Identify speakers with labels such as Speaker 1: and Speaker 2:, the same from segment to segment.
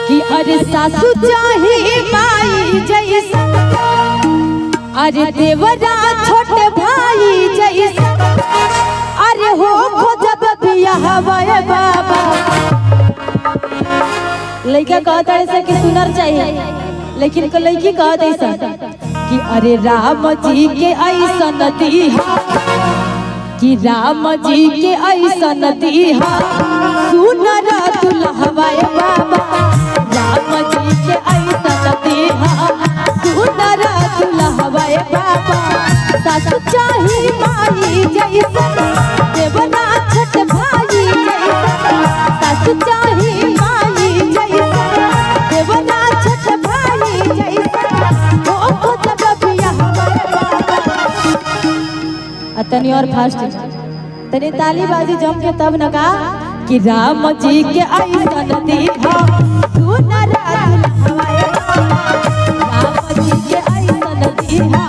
Speaker 1: कि अरे सासू चाहे माई जैसा, अरे देवरा छोटे भाई जैसा, अरे हो जब बियाह हवाए बाबा। लड़का कहता है कि सुनर चाहिए, लेकिन को लड़की कहता है कि अरे राम जी के ऐसा नदीहा, कि राम जी के ऐसा नदीहा सुनर दुल्हवाए बाबा। राम जी के ऐसा नदीहा सुनर दुल्हवाए बाबा। सासू चाही माई जैसा, देवरा छठ भाई जैसा। सासू चाही माई जैसा, देवरा छठ भाई जैसा। हो जब बियाह हवाए बाबा। तनी और फास्ट तनी ताली बाजी जम के तब न का कि राम जी के ऐसा नदीहा सुनर दुल्हवाए बाबा। राम जी के ऐसा नदीहा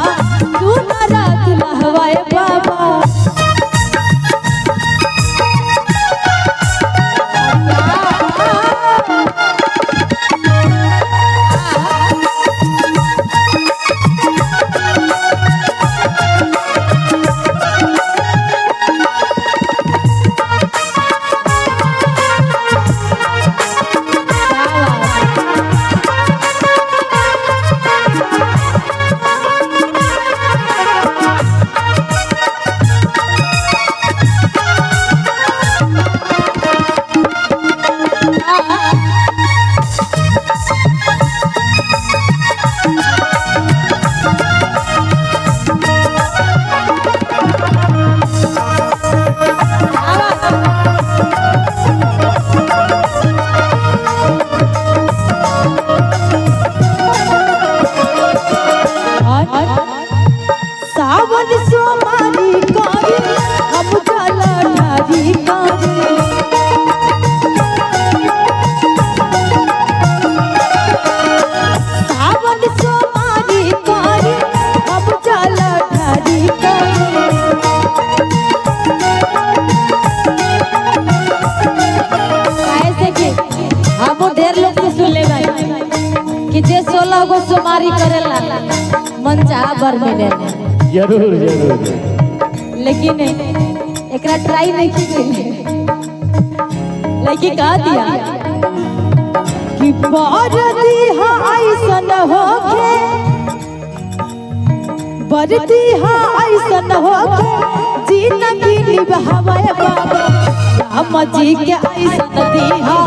Speaker 1: सुनर दुल्हवाए बाबा। सावन सोमारी कारी हम जला ढारी कारी। सावन सोमारी कारी हम जला ढारी कारी। कैसे कि हम ढेर लोग से सुन ले कि जे 16 गो सोमारी करेला मन चाह बर मिले।
Speaker 2: जरूर जरूर,
Speaker 1: लेकिन एकरा ट्राई नहीं की, लेकिन कह दिया कि बरदी हा ऐसन होके, बरदी हा ऐसन होके जिंदगी निभावे बाबा। राम जी के ऐसन दीहा